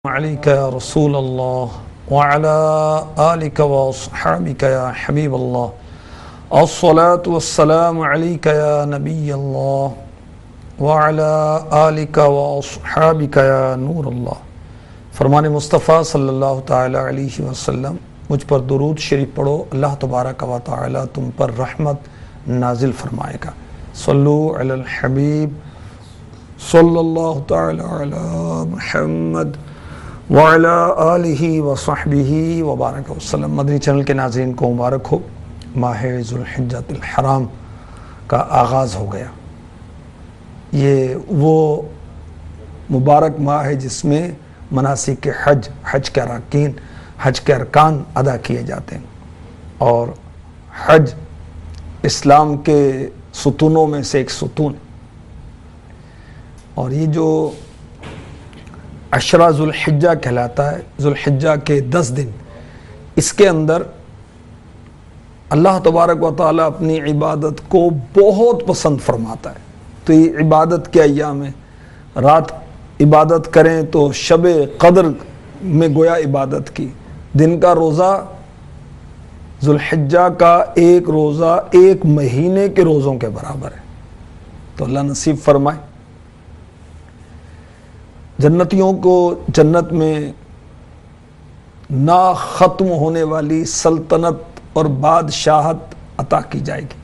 عليك يا رسول الله وعلى آلك وصحابك يا حبيب الله الصلاة والسلام عليك يا نبي الله وعلى آلك وصحابك يا نور اللہ۔ فرمان مصطفیٰ صلی اللہ تعالی علیہ وسلم، مجھ پر درود شریف پڑھو، اللہ تبارک و تعالی تم پر رحمت نازل فرمائے گا۔ صلو علی الحبیب صلی اللہ تعالی علی محمد وعلی آلہ وصحبہ وبارک وسلم۔ مدنی چینل کے ناظرین کو مبارک ہو، ماہ ذو الحجۃ الحرام کا آغاز ہو گیا۔ یہ وہ مبارک ماہ ہے جس میں مناسک حج کے اراکین، حج کے ارکان ادا کیے جاتے ہیں، اور حج اسلام کے ستونوں میں سے ایک ستون ہے۔ اور یہ جو عشرہ ذو الحجہ کہلاتا ہے، ذو الحجہ کے 10 دن، اس کے اندر اللہ تبارک و تعالیٰ اپنی عبادت کو بہت پسند فرماتا ہے۔ تو یہ عبادت کے ایام میں رات عبادت کریں تو شب قدر میں گویا عبادت کی، دن کا روزہ ذو الحجہ کا ایک روزہ ایک مہینے کے روزوں کے برابر ہے۔ تو اللہ نصیب فرمائے۔ جنتیوں کو جنت میں نا ختم ہونے والی سلطنت اور بادشاہت عطا کی جائے گی۔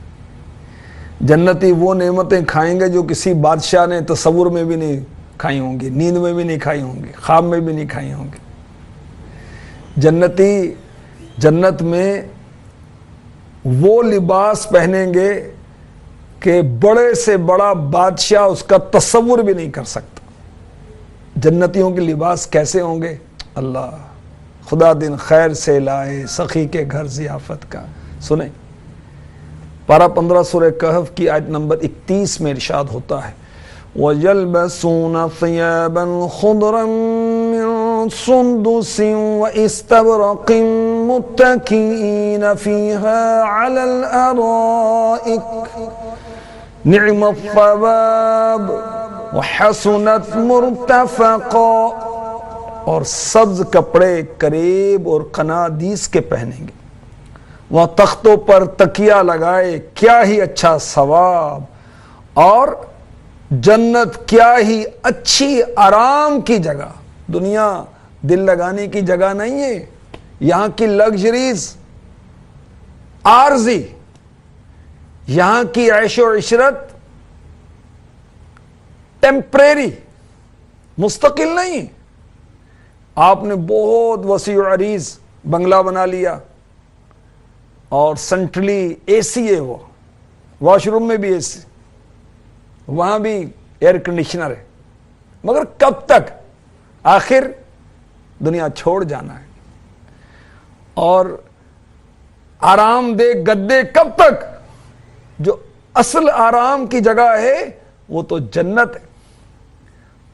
جنتی وہ نعمتیں کھائیں گے جو کسی بادشاہ نے تصور میں بھی نہیں کھائی ہوں گی، نیند میں بھی نہیں کھائی ہوں گی، خواب میں بھی نہیں کھائی ہوں گی۔ جنتی جنت میں وہ لباس پہنیں گے کہ بڑے سے بڑا بادشاہ اس کا تصور بھی نہیں کر سکتا۔ جنتیوں کے لباس کیسے ہوں گے؟ اللہ خدا دن خیر سے لائے سخی کے گھر ضیافت کا۔ سنیں، پارہ 15 سورہ کہف کی آیت نمبر 31 میں ارشاد ہوتا ہے، وَيَلْبَسُونَ ثِيَابًا خُضْرًا مِّن سُنْدُسٍ وَإِسْتَبْرَقٍ مُتَّكِئِينَ فِيهَا عَلَى الْأَرَائِكِ نِعْمَ الثَّوَابُ وَحَسُنَتْ مُرْتَفَقًا۔ اور سبز کپڑے کریب اور قنادیس کے پہنیں گے، وہ تختوں پر تکیہ لگائے، کیا ہی اچھا ثواب، اور جنت کیا ہی اچھی آرام کی جگہ۔ دنیا دل لگانے کی جگہ نہیں ہے، یہاں کی لگژریز عارضی، یہاں کی عیش و عشرت ٹیمپریری، مستقل نہیں۔ آپ نے بہت وسیع و عریض بنگلہ بنا لیا اور سینٹرلی اے سی ہے، وہ واش روم میں بھی اے سی، وہاں بھی ایئر کنڈیشنر ہے، مگر کب تک؟ آخر دنیا چھوڑ جانا ہے۔ اور آرام دہ گدے کب تک؟ جو اصل آرام کی جگہ ہے وہ تو جنت ہے۔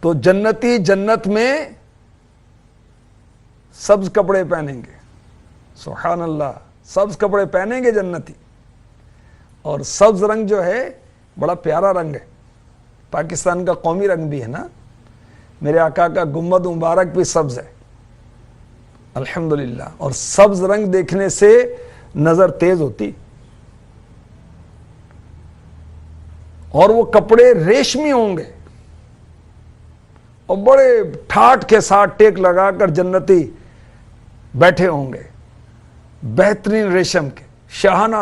تو جنتی جنت میں سبز کپڑے پہنیں گے، سبحان اللہ، سبز کپڑے پہنیں گے جنتی۔ اور سبز رنگ جو ہے بڑا پیارا رنگ ہے، پاکستان کا قومی رنگ بھی ہے نا۔ میرے آقا کا گنبد مبارک بھی سبز ہے، الحمدللہ۔ اور سبز رنگ دیکھنے سے نظر تیز ہوتی، اور وہ کپڑے ریشمی ہوں گے، اور بڑے ٹھاٹ کے ساتھ ٹیک لگا کر جنتی بیٹھے ہوں گے، بہترین ریشم کے شاہانہ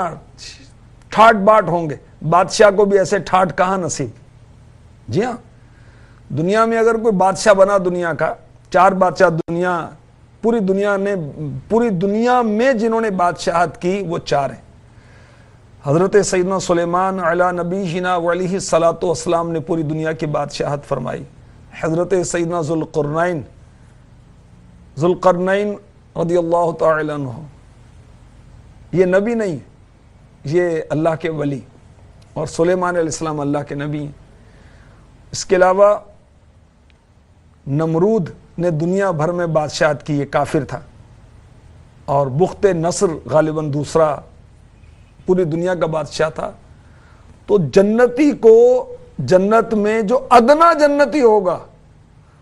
ٹھاٹ باٹ ہوں گے۔ بادشاہ کو بھی ایسے ٹھاٹ کہاں نصیب؟ جی ہاں، دنیا میں اگر کوئی بادشاہ بنا دنیا کا، 4 بادشاہ پوری دنیا میں جنہوں نے بادشاہت کی وہ 4 ہیں۔ حضرت سیدنا سلیمان علی نبینا علیہ الصلاۃ والسلام نے پوری دنیا کی بادشاہت فرمائی۔ حضرت سیدنا ذوالقرنین رضی اللہ تعالی عنہ، یہ نبی نہیں، یہ اللہ کے ولی، اور سلیمان علیہ السلام اللہ کے نبی ہیں۔ اس کے علاوہ نمرود نے دنیا بھر میں بادشاہت کی، یہ کافر تھا، اور بخت نصر غالباً دوسرا پوری دنیا کا بادشاہ تھا۔ تو جنتی کو جنت میں جو ادنا جنتی ہوگا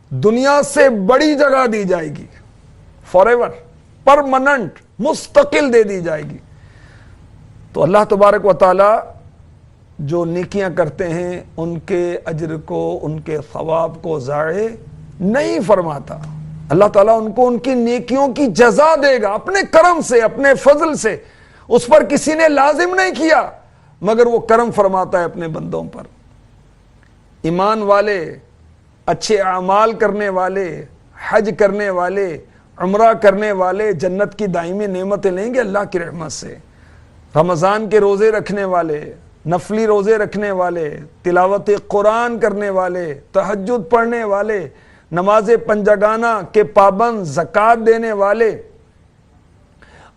دنیا سے بڑی جگہ دی جائے گی، فار ایور، پرماننٹ، مستقل دے دی جائے گی۔ تو اللہ تبارک و تعالی جو نیکیاں کرتے ہیں ان کے اجر کو، ان کے ثواب کو ضائع نہیں فرماتا۔ اللہ تعالیٰ ان کو ان کی نیکیوں کی جزا دے گا اپنے کرم سے، اپنے فضل سے۔ اس پر کسی نے لازم نہیں کیا، مگر وہ کرم فرماتا ہے اپنے بندوں پر۔ ایمان والے، اچھے اعمال کرنے والے، حج کرنے والے، عمرہ کرنے والے جنت کی دائمی نعمتیں لیں گے اللہ کی رحمت سے۔ رمضان کے روزے رکھنے والے، نفلی روزے رکھنے والے، تلاوت قرآن کرنے والے، تہجد پڑھنے والے، نماز پنجگانہ کے پابند، زکوٰۃ دینے والے،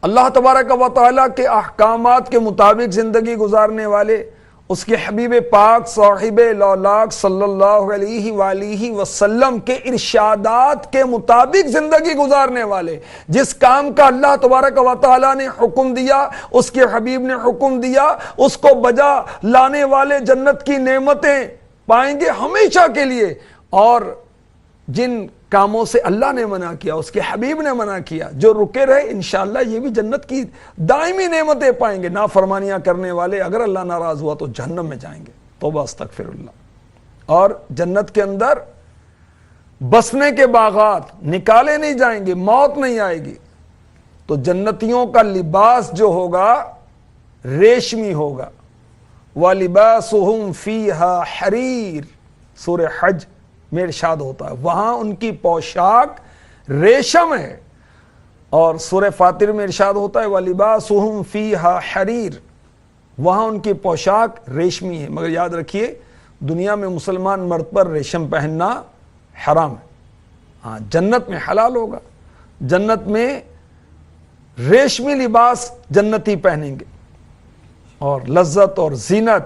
اللہ تبارک و تعالیٰ کے احکامات کے مطابق زندگی گزارنے والے، اس کے حبیب پاک صاحب لولاک صلی اللہ علیہ وآلہ وسلم کے ارشادات کے مطابق زندگی گزارنے والے، جس کام کا اللہ تبارک و تعالیٰ نے حکم دیا، اس کے حبیب نے حکم دیا، اس کو بجا لانے والے جنت کی نعمتیں پائیں گے ہمیشہ کے لیے۔ اور جن کاموں سے اللہ نے منع کیا، اس کے حبیب نے منع کیا، جو رکے رہے، انشاءاللہ یہ بھی جنت کی دائمی نعمتیں پائیں گے۔ نافرمانیاں کرنے والے اگر اللہ ناراض ہوا تو جہنم میں جائیں گے، توبہ استغفر اللہ۔ اور جنت کے اندر بسنے کے باغات نکالے نہیں جائیں گے، موت نہیں آئے گی۔ تو جنتیوں کا لباس جو ہوگا ریشمی ہوگا۔ وَلِبَاسُهُمْ فِيهَا حَرِيرٌ، سورہ حج میں ارشاد ہوتا ہے وہاں ان کی پوشاک ریشم ہے۔ اور سورہ فاطر میں ارشاد ہوتا ہے وَلِبَاسُهُمْ فِيهَا حَرِيرٌ، وہاں ان کی پوشاک ریشمی ہے۔ مگر یاد رکھیے دنیا میں مسلمان مرد پر ریشم پہننا حرام ہے، ہاں جنت میں حلال ہوگا۔ جنت میں ریشمی لباس جنتی پہنیں گے، اور لذت اور زینت۔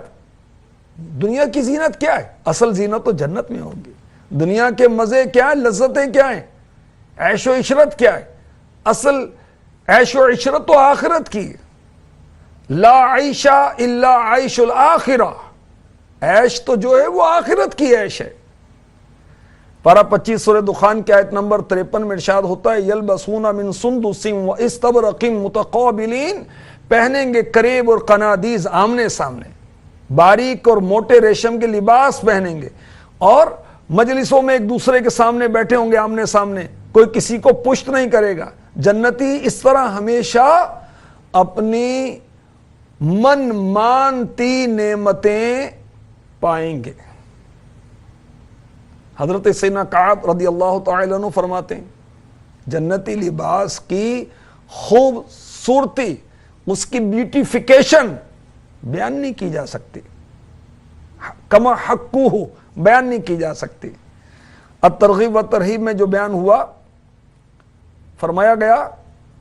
دنیا کی زینت کیا ہے؟ اصل زینت تو جنت میں ہوگی۔ دنیا کے مزے کیا ہیں؟ لذتیں کیا ہیں؟ عیش و عشرت کیا ہے؟ اصل عیش و عشرت تو آخرت کی۔ لا عیش الا عیش الاخرہ، عیش تو جو ہے وہ آخرت کی عیش ہے۔ پارہ 25 سورہ دخان کی آیت نمبر 53 میں ارشاد ہوتا ہے یلبسون من سندس واستبرق متقابلین، پہنیں گے کریب اور قنادیز آمنے سامنے، باریک اور موٹے ریشم کے لباس پہنیں گے، اور مجلسوں میں ایک دوسرے کے سامنے بیٹھے ہوں گے آمنے سامنے، کوئی کسی کو پشت نہیں کرے گا۔ جنتی اس طرح ہمیشہ اپنی من مانتی نعمتیں پائیں گے۔ حضرت سیدنا کعب رضی اللہ تعالی عنہ فرماتے ہیں جنتی لباس کی خوبصورتی، اس کی بیوٹیفیکیشن بیان نہیں کی جا سکتی، کما حقہ بیان نہیں کی جا سکتی۔ الترغیب و ترہیب میں جو بیان ہوا، فرمایا گیا،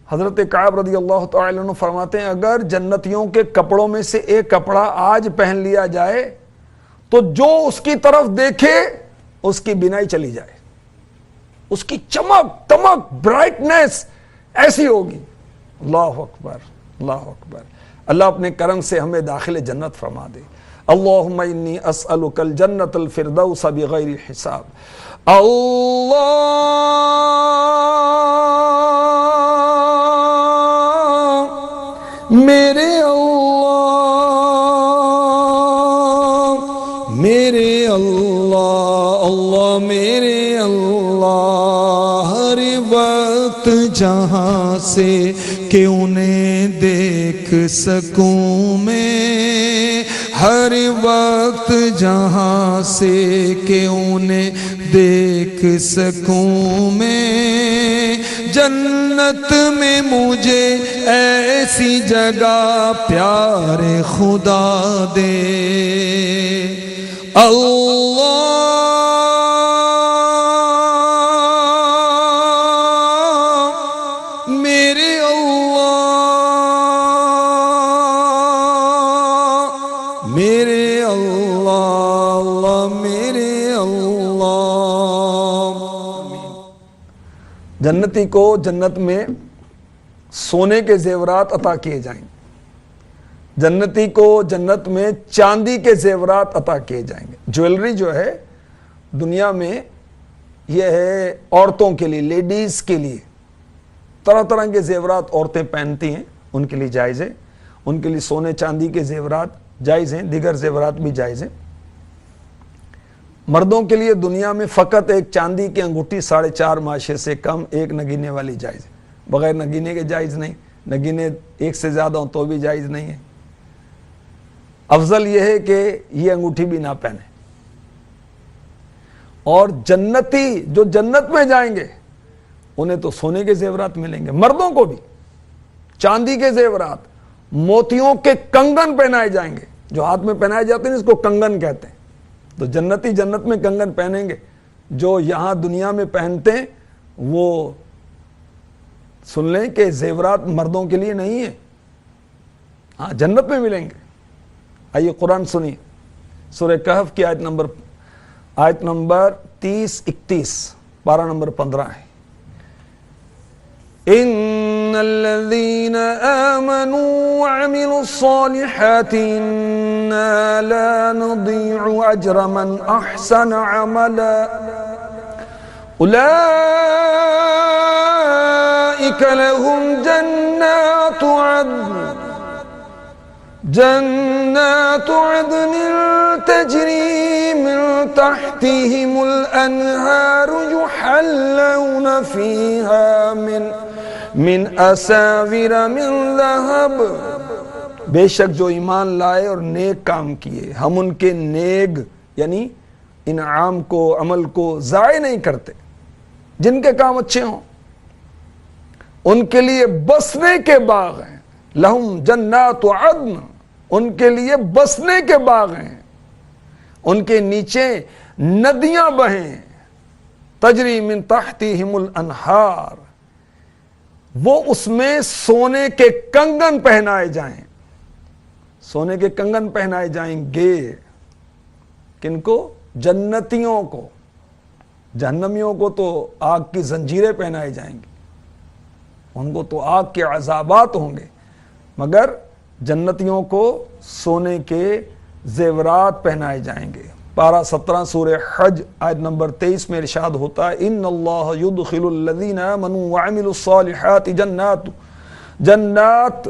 حضرت کعب رضی اللہ تعالی عنہ فرماتے ہیں اگر جنتیوں کے کپڑوں میں سے ایک کپڑا آج پہن لیا جائے تو جو اس کی طرف دیکھے اس کی بینائی چلی جائے، اس کی چمک تمک برائٹنس ایسی ہوگی۔ اللہ اکبر، اللہ اکبر۔ اللہ اپنے کرم سے ہمیں داخل جنت فرما دے۔ اللہم انی اسألک الجنت الفردوس بغیر حساب۔ اللہ میرے اللہ، میرے اللہ، اللہ میرے اللہ، ہر وقت جہاں سے کہ انہیں دیکھ سکوں میں، ہر وقت جہاں سے کہ انہیں دیکھ سکوں میں، جنت میں مجھے ایسی جگہ پیارے خدا دے۔ اللہ میرے اللہ، میرے اللہ، اللہ میرے اللہ۔ جنتی کو جنت میں سونے کے زیورات عطا کیے جائیں گے، جنتی کو جنت میں چاندی کے زیورات عطا کیے جائیں گے۔ جویلری جو ہے دنیا میں یہ ہے عورتوں کے لیے، لیڈیز کے لیے طرح طرح کے زیورات عورتیں پہنتی ہیں، ان کے لیے جائز ہے، ان کے لیے سونے چاندی کے زیورات جائز ہیں، دیگر زیورات بھی جائز ہیں۔ مردوں کے لیے دنیا میں فقط ایک چاندی کی انگوٹھی 4.5 ماشے سے کم ایک نگینے والی جائز ہے، بغیر نگینے کے جائز نہیں، نگینے ایک سے زیادہ ہوں تو بھی جائز نہیں ہے۔ افضل یہ ہے کہ یہ انگوٹھی بھی نہ پہنے۔ اور جنتی جو جنت میں جائیں گے انہیں تو سونے کے زیورات ملیں گے، مردوں کو بھی چاندی کے زیورات، موتیوں کے کنگن پہنائے جائیں گے، جو ہاتھ میں پہنائے جاتے ہیں اس کو کنگن کہتے ہیں۔ تو جنتی جنت میں کنگن پہنیں گے، جو یہاں دنیا میں پہنتے ہیں وہ سن لیں کہ زیورات مردوں کے لیے نہیں ہیں، ہاں جنت میں ملیں گے۔ آئیے قرآن سنیے، سورہ کہف کی آیت نمبر 30-31، پارہ نمبر 15 ہے۔ ان الذين آمنوا وعملوا الصالحات انا لا نضيع اجر من احسن عملا اولئك لهم جنات عدن تجري من تحتهم الانهار يحلون فيها من اساور من ذهب، بے شک جو ایمان لائے اور نیک کام کیے ہم ان کے نیک یعنی انعام کو، عمل کو ضائع نہیں کرتے۔ جن کے کام اچھے ہوں ان کے لیے بسنے کے باغ ہیں، لہم جنات عدن، ان کے لیے بسنے کے باغ ہیں، ان کے نیچے ندیاں بہیں، تجری من تحتہم الانہار، وہ اس میں سونے کے کنگن پہنائے جائیں، سونے کے کنگن پہنائے جائیں گے۔ کن کو؟ جنتیوں کو۔ جہنمیوں کو تو آگ کی زنجیریں پہنائے جائیں گی، ان کو تو آگ کے عذابات ہوں گے، مگر جنتیوں کو سونے کے زیورات پہنائے جائیں گے۔ پارہ 17 سورہ حج آیت نمبر 23 میں ارشاد ہوتا ہے، ان اللہ یدخل الذین آمنوا وعملوا الصالحات جنات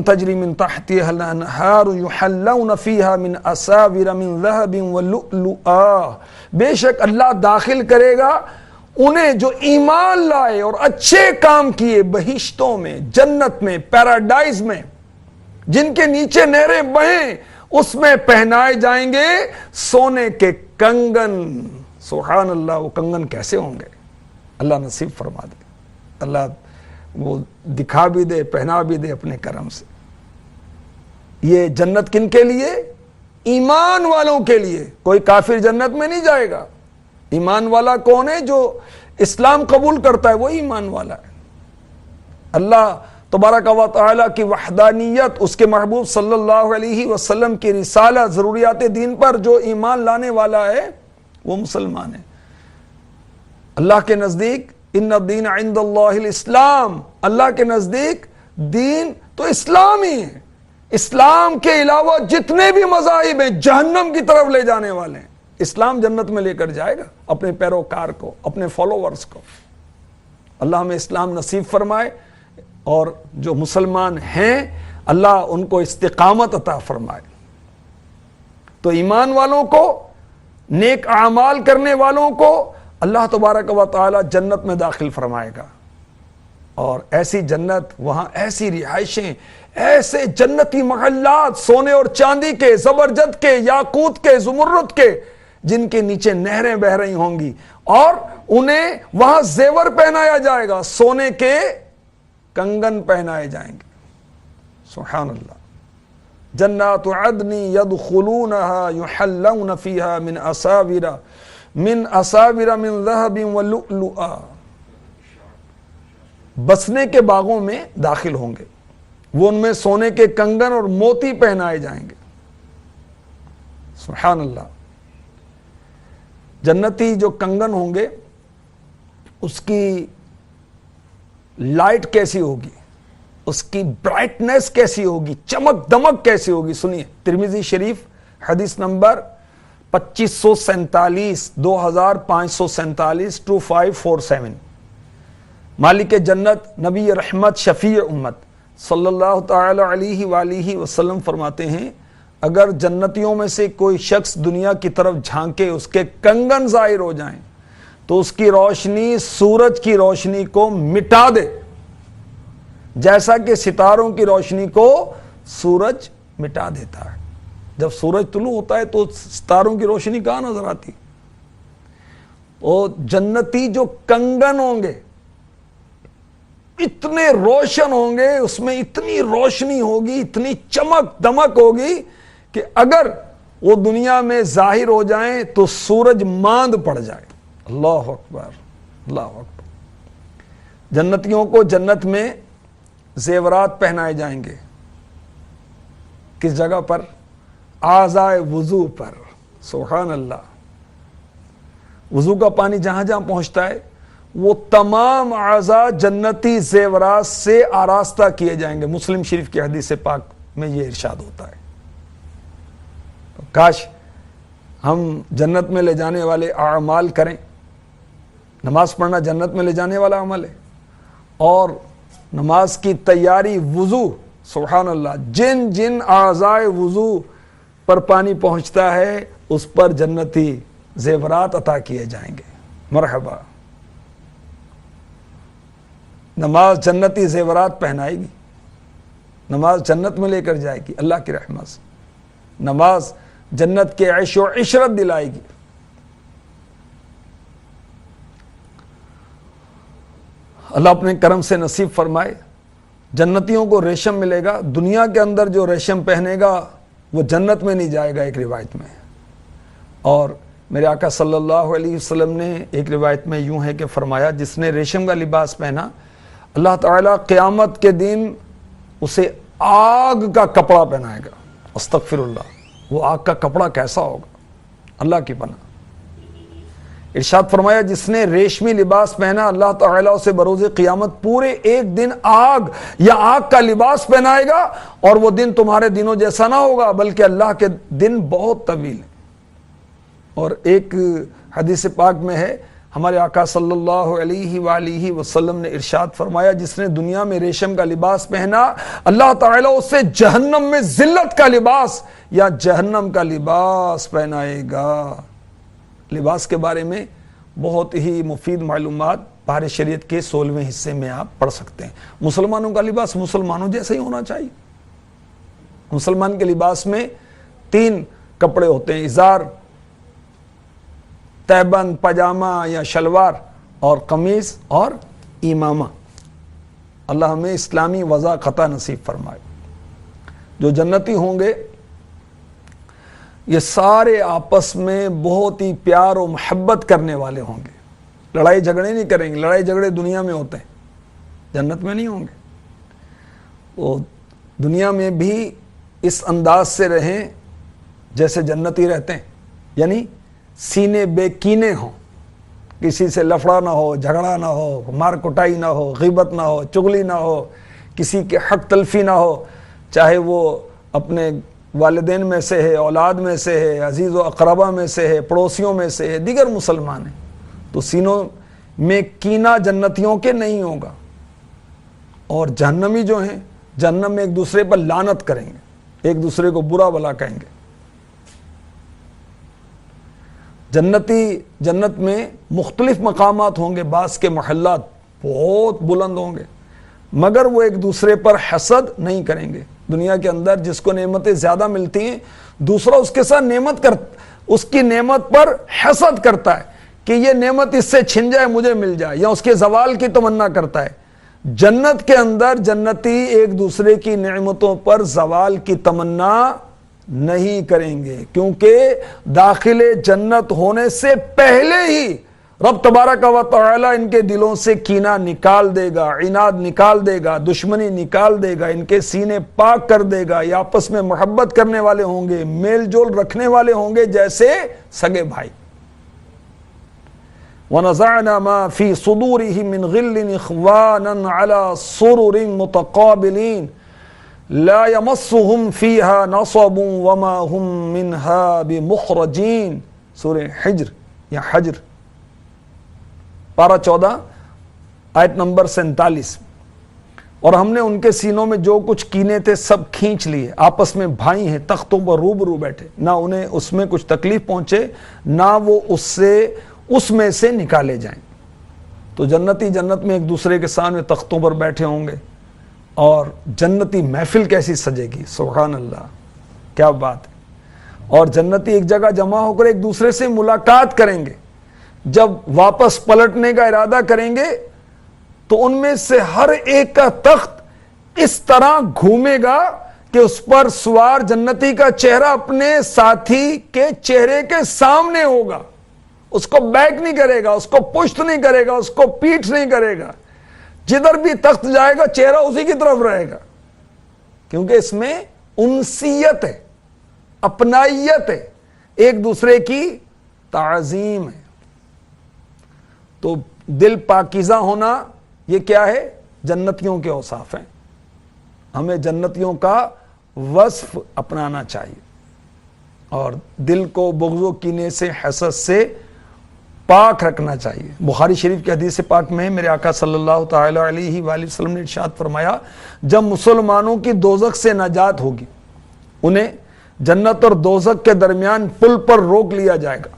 تجری من تحتها الانہار یحلون فیہا من اساور من ذہب ولؤلؤا، بے شک اللہ داخل کرے گا انہیں جو ایمان لائے اور اچھے کام کیے بہشتوں میں، جنت میں، پیراڈائز میں، جن کے نیچے نہریں بہیں، اس میں پہنائے جائیں گے سونے کے کنگن۔ سبحان اللہ، وہ کنگن کیسے ہوں گے؟ اللہ نصیب فرما دے، اللہ وہ دکھا بھی دے، پہنا بھی دے اپنے کرم سے۔ یہ جنت کن کے لیے؟ ایمان والوں کے لیے۔ کوئی کافر جنت میں نہیں جائے گا۔ ایمان والا کون ہے؟ جو اسلام قبول کرتا ہے وہ ایمان والا ہے۔ اللہ تبارک و تعالیٰ کی وحدانیت، اس کے محبوب صلی اللہ علیہ وسلم کی رسالہ، ضروریات دین پر جو ایمان لانے والا ہے وہ مسلمان ہے۔ اللہ کے نزدیک ان الدین عند اللہ الاسلام، اللہ کے نزدیک دین تو اسلام ہی ہے۔ اسلام کے علاوہ جتنے بھی مذاہب ہیں جہنم کی طرف لے جانے والے ہیں، اسلام جنت میں لے کر جائے گا اپنے پیروکار کو، اپنے فالوورز کو۔ اللہ ہمیں اسلام نصیب فرمائے، اور جو مسلمان ہیں اللہ ان کو استقامت عطا فرمائے۔ تو ایمان والوں کو، نیک اعمال کرنے والوں کو اللہ تبارک و تعالی جنت میں داخل فرمائے گا، اور ایسی جنت، وہاں ایسی رہائشیں، ایسے جنتی محلات سونے اور چاندی کے، زبرجد کے، یاقوت کے، زمرد کے، جن کے نیچے نہریں بہہ رہی ہوں گی، اور انہیں وہاں زیور پہنایا جائے گا، سونے کے کنگن پہنائے جائیں گے۔ سبحان اللہ۔ جنات عدن يدخلونها يحلون فيها من اساور من ذهب ولؤلؤا، بسنے کے باغوں میں داخل ہوں گے، وہ ان میں سونے کے کنگن اور موتی پہنائے جائیں گے۔ سبحان اللہ۔ جنتی جو کنگن ہوں گے اس کی لائٹ کیسی ہوگی، اس کی برائٹنس کیسی ہوگی، چمک دمک کیسی ہوگی، سنیے۔ ترمذی شریف حدیث نمبر 2547 2547 2547 مالک جنت نبی رحمت شفیع امت صلی اللہ تعالی علیہ وآلہ وسلم فرماتے ہیں اگر جنتیوں میں سے کوئی شخص دنیا کی طرف جھانکے اس کے کنگن ظاہر ہو جائیں تو اس کی روشنی سورج کی روشنی کو مٹا دے، جیسا کہ ستاروں کی روشنی کو سورج مٹا دیتا ہے۔ جب سورج طلوع ہوتا ہے تو ستاروں کی روشنی کہاں نظر آتی؟ اور جنتی جو کنگن ہوں گے اتنے روشن ہوں گے، اس میں اتنی روشنی ہوگی، اتنی چمک دمک ہوگی کہ اگر وہ دنیا میں ظاہر ہو جائیں تو سورج ماند پڑ جائے۔ اللہ اکبر، اللہ اکبر۔ جنتیوں کو جنت میں زیورات پہنائے جائیں گے، کس جگہ پر؟ اعضائے وضو پر۔ سبحان اللہ۔ وضو کا پانی جہاں جہاں پہنچتا ہے وہ تمام اعضاء جنتی زیورات سے آراستہ کیے جائیں گے۔ مسلم شریف کی حدیث پاک میں یہ ارشاد ہوتا ہے۔ کاش ہم جنت میں لے جانے والے اعمال کریں۔ نماز پڑھنا جنت میں لے جانے والا عمل ہے، اور نماز کی تیاری، وضو، سبحان اللہ، جن جن اعضائے وضو پر پانی پہنچتا ہے اس پر جنتی زیورات عطا کیے جائیں گے۔ مرحبا۔ نماز جنتی زیورات پہنائے گی، نماز جنت میں لے کر جائے گی اللہ کی رحمت سے، نماز جنت کے عیش و عشرت دلائے گی۔ اللہ اپنے کرم سے نصیب فرمائے۔ جنتیوں کو ریشم ملے گا، دنیا کے اندر جو ریشم پہنے گا وہ جنت میں نہیں جائے گا، ایک روایت میں۔ اور میرے آقا صلی اللہ علیہ وسلم نے ایک روایت میں یوں ہے کہ فرمایا جس نے ریشم کا لباس پہنا اللہ تعالیٰ قیامت کے دن اسے آگ کا کپڑا پہنائے گا۔ استغفر اللہ، وہ آگ کا کپڑا کیسا ہوگا؟ اللہ کی پناہ۔ ارشاد فرمایا جس نے ریشمی لباس پہنا اللہ تعالیٰ اسے بروز قیامت پورے ایک دن آگ یا آگ کا لباس پہنائے گا، اور وہ دن تمہارے دنوں جیسا نہ ہوگا بلکہ اللہ کے دن بہت طویل ہیں۔ اور ایک حدیث پاک میں ہے ہمارے آقا صلی اللہ علیہ وآلہ وسلم نے ارشاد فرمایا جس نے دنیا میں ریشم کا لباس پہنا اللہ تعالیٰ اسے جہنم میں ذلت کا لباس یا جہنم کا لباس پہنائے گا۔ لباس کے بارے میں بہت ہی مفید معلومات بحر شریعت کے 16ویں حصے میں آپ پڑھ سکتے ہیں۔ مسلمانوں کا لباس مسلمانوں جیسا ہی ہونا چاہیے۔ مسلمان کے لباس میں 3 کپڑے ہوتے ہیں، ازار، تہبند، پاجامہ یا شلوار، اور قمیص اور امامہ۔ اللہ ہمیں اسلامی وضاقت نصیب فرمائے۔ جو جنتی ہوں گے یہ سارے آپس میں بہت ہی پیار و محبت کرنے والے ہوں گے، لڑائی جھگڑے نہیں کریں گے۔ لڑائی جھگڑے دنیا میں ہوتے ہیں، جنت میں نہیں ہوں گے۔ وہ دنیا میں بھی اس انداز سے رہیں جیسے جنتی رہتے ہیں، یعنی سینے بے کینے ہوں، کسی سے لفڑا نہ ہو، جھگڑا نہ ہو، مار کٹائی نہ ہو، غیبت نہ ہو، چغلی نہ ہو، کسی کے حق تلفی نہ ہو، چاہے وہ اپنے والدین میں سے ہے، اولاد میں سے ہے، عزیز و اقربا میں سے ہے، پڑوسیوں میں سے ہے، دیگر مسلمان ہیں، تو سینوں میں کینہ جنتیوں کے نہیں ہوگا۔ اور جہنمی جو ہیں جہنم میں ایک دوسرے پر لعنت کریں گے، ایک دوسرے کو برا بھلا کہیں گے۔ جنت میں مختلف مقامات ہوں گے، بعض کے محلات بہت بلند ہوں گے، مگر وہ ایک دوسرے پر حسد نہیں کریں گے۔ دنیا کے اندر جس کو نعمتیں زیادہ ملتی ہیں دوسرا اس کے ساتھ اس کی نعمت پر حسد کرتا ہے کہ یہ نعمت اس سے چھن جائے مجھے مل جائے، یا اس کے زوال کی تمنا کرتا ہے۔ جنت کے اندر جنتی ایک دوسرے کی نعمتوں پر زوال کی تمنا نہیں کریں گے، کیونکہ داخل جنت ہونے سے پہلے ہی رب تبارک و تعالی ان کے دلوں سے کینہ نکال دے گا، عناد نکال دے گا، دشمنی نکال دے گا، ان کے سینے پاک کر دے گا، یہ آپس میں محبت کرنے والے ہوں گے، میل جول رکھنے والے ہوں گے جیسے سگے بھائی۔ وَنَزَعْنَا مَا فِي صُدُورِهِم مِّن غِلٍّ إِخْوَانًا عَلَى سُرُرٍ مُتَقَابِلِينَ۔ لا یمسہم فیہا نصب وما ہم منہا بمخرجین، سورہ حجر یا حجر پارہ 14 آیت نمبر 47۔ اور ہم نے ان کے سینوں میں جو کچھ کینے تھے سب کھینچ لیے، آپس میں بھائی ہیں، تختوں پر روبرو بیٹھے، نہ انہیں اس میں کچھ تکلیف پہنچے نہ وہ اس میں سے نکالے جائیں۔ تو جنتی جنت میں ایک دوسرے کے سامنے تختوں پر بیٹھے ہوں گے، اور جنتی محفل کیسی سجے گی، سبحان اللہ، کیا بات ہے۔ اور جنتی ایک جگہ جمع ہو کر ایک دوسرے سے ملاقات کریں گے، جب واپس پلٹنے کا ارادہ کریں گے تو ان میں سے ہر ایک کا تخت اس طرح گھومے گا کہ اس پر سوار جنتی کا چہرہ اپنے ساتھی کے چہرے کے سامنے ہوگا، اس کو بیک نہیں کرے گا، اس کو پشت نہیں کرے گا، اس کو پیٹھ نہیں کرے گا، جدھر بھی تخت جائے گا چہرہ اسی کی طرف رہے گا، کیونکہ اس میں انسیت ہے، اپنائیت ہے، ایک دوسرے کی تعظیم ہے۔ تو دل پاکیزہ ہونا یہ کیا ہے؟ جنتیوں کے اوصاف ہیں، ہمیں جنتیوں کا وصف اپنانا چاہیے، اور دل کو بغض و کینے سے، حسد سے پاک رکھنا چاہیے۔ بخاری شریف کی حدیث پاک میں میرے آقا صلی اللہ تعالی علیہ وآلہ وسلم نے ارشاد فرمایا، جب مسلمانوں کی دوزخ سے نجات ہوگی، انہیں جنت اور دوزخ کے درمیان پل پر روک لیا جائے گا،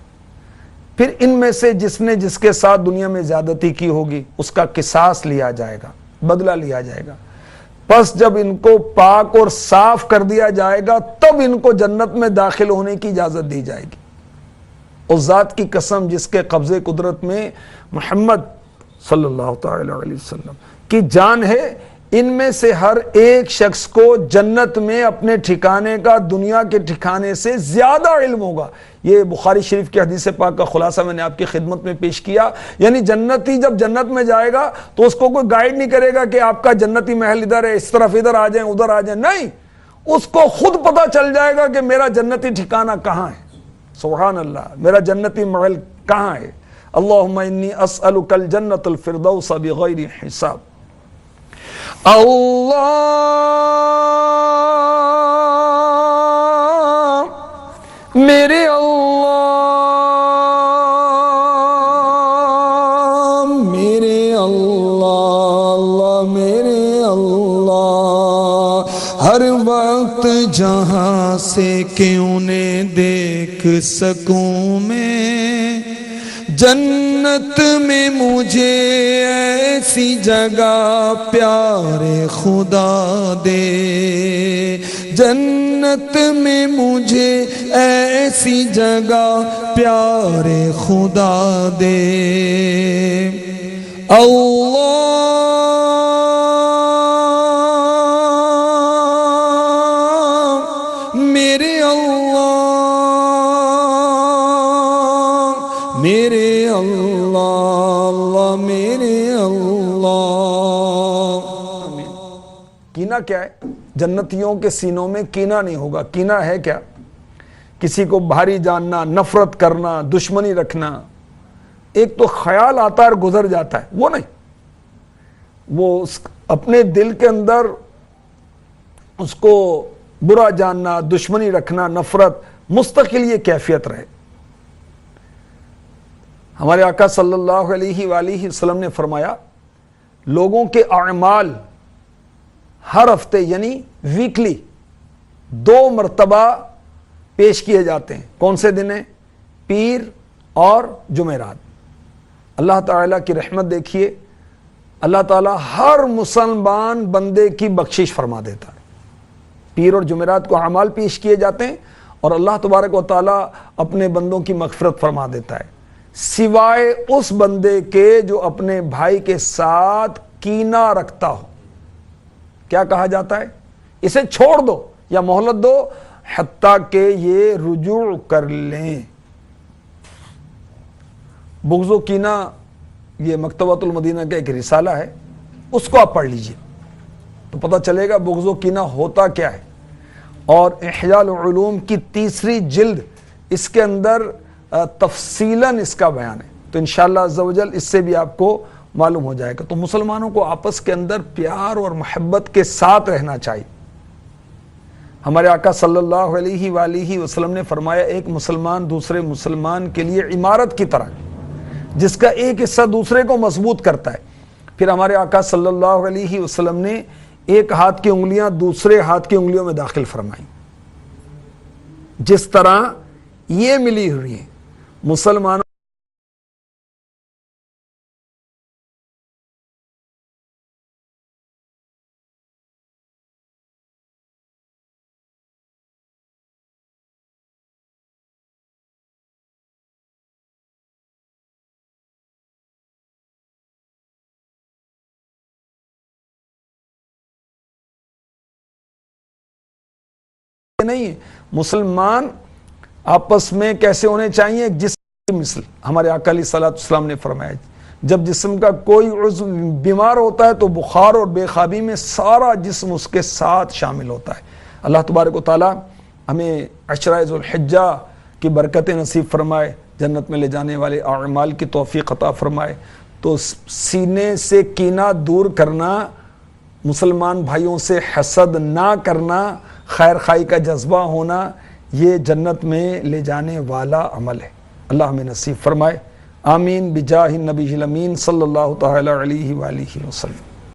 پھر ان میں سے جس نے جس کے ساتھ دنیا میں زیادتی کی ہوگی اس کا قصاص لیا جائے گا، بدلہ لیا جائے گا۔ پس جب ان کو پاک اور صاف کر دیا جائے گا تب ان کو جنت میں داخل ہونے کی اجازت دی جائے گی۔ اس ذات کی قسم جس کے قبضے قدرت میں محمد صلی اللہ تعالی علیہ وسلم کی جان ہے، ان میں سے ہر ایک شخص کو جنت میں اپنے ٹھکانے کا دنیا کے ٹھکانے سے زیادہ علم ہوگا۔ یہ بخاری شریف کی حدیث پاک کا خلاصہ میں نے آپ کی خدمت میں پیش کیا۔ یعنی جنتی جب جنت میں جائے گا تو اس کو کوئی گائیڈ نہیں کرے گا کہ آپ کا جنتی محل ادھر ہے، اس طرف ادھر آ جائیں، ادھر آ جائیں، نہیں، اس کو خود پتا چل جائے گا کہ میرا جنتی ٹھکانہ کہاں ہے، سبحان اللہ، میرا جنتی محل کہاں ہے۔ اللہم انی اسألک الجنت الفردوس بغیر حساب۔ اللہ میرے اللہ، میرے اللہ، اللہ میرے اللہ، ہر وقت جہاں سے کہ انہیں دیکھ سکوں میں، جنت میں مجھے ایسی جگہ پیارے خدا دے، جنت میں مجھے ایسی جگہ پیارے خدا دے۔ اللہ میرے اللہ، میرے اللہ، اللہ میرے اللہ۔ کینہ کیا ہے؟ جنتیوں کے سینوں میں کینہ نہیں ہوگا۔ کینہ ہے کیا؟ کسی کو بھاری جاننا، نفرت کرنا، دشمنی رکھنا۔ ایک تو خیال آتا ہے اور گزر جاتا ہے، وہ نہیں، وہ اپنے دل کے اندر اس کو برا جاننا، دشمنی رکھنا، نفرت، مستقل یہ کیفیت رہے۔ ہمارے آقا صلی اللہ علیہ وآلہ وسلم نے فرمایا، لوگوں کے اعمال ہر ہفتے یعنی ویکلی 2 مرتبہ پیش کیے جاتے ہیں۔ کون سے دن ہیں؟ پیر اور جمعرات۔ اللہ تعالیٰ کی رحمت دیکھیے، اللہ تعالیٰ ہر مسلمان بندے کی بخشش فرما دیتا ہے۔ پیر اور جمعرات کو اعمال پیش کیے جاتے ہیں اور اللہ تبارک و تعالیٰ اپنے بندوں کی مغفرت فرما دیتا ہے، سوائے اس بندے کے جو اپنے بھائی کے ساتھ کینہ رکھتا ہو۔ کیا کہا جاتا ہے؟ اسے چھوڑ دو یا مہلت دو حتیٰ کہ یہ رجوع کر لیں۔ بغض و کینہ یہ مکتبۃ المدینہ کا ایک رسالہ ہے، اس کو آپ پڑھ لیجئے تو پتہ چلے گا بغض و کینہ ہوتا کیا ہے۔ اور احیاء العلوم کی 3 جلد اس کے اندر تفصیلاً اس کا بیان ہے، تو انشاءاللہ عز و جل اس سے بھی آپ کو معلوم ہو جائے گا۔ تو مسلمانوں کو آپس کے اندر پیار اور محبت کے ساتھ رہنا چاہیے، ہمارے آقا صلی اللہ علیہ وآلہ وسلم نے فرمایا ایک مسلمان دوسرے مسلمان کے لیے عمارت کی طرح جس کا ایک حصہ دوسرے کو مضبوط کرتا ہے. پھر ہمارے آقا صلی اللہ علیہ وسلم نے ایک ہاتھ کی انگلیاں دوسرے ہاتھ کی انگلیوں میں داخل فرمائیں. جس طرح یہ ملی ہوئی ہیں مسلمانوں نہیں ہے. مسلمان آپس میں کیسے ہونے چاہیے؟ جس کی مثل ہمارے آقا علیہ الصلوۃ والسلام نے فرمایا جب جسم کا کوئی عضو بیمار ہوتا ہے تو بخار اور بے خوابی میں سارا جسم اس کے ساتھ شامل ہوتا ہے. اللہ تبارک و تعالی ہمیں عشرہ ذو الحجہ کی برکتیں نصیب فرمائے، جنت میں لے جانے والے اعمال کی توفیق عطا فرمائے. تو سینے سے کینہ دور کرنا، مسلمان بھائیوں سے حسد نہ کرنا، خیر خائی کا جذبہ ہونا، یہ جنت میں لے جانے والا عمل ہے. اللہ ہمیں نصیب فرمائے. آمین بجاہ النبی الامین صلی اللہ تعالی علیہ وآلہ وسلم.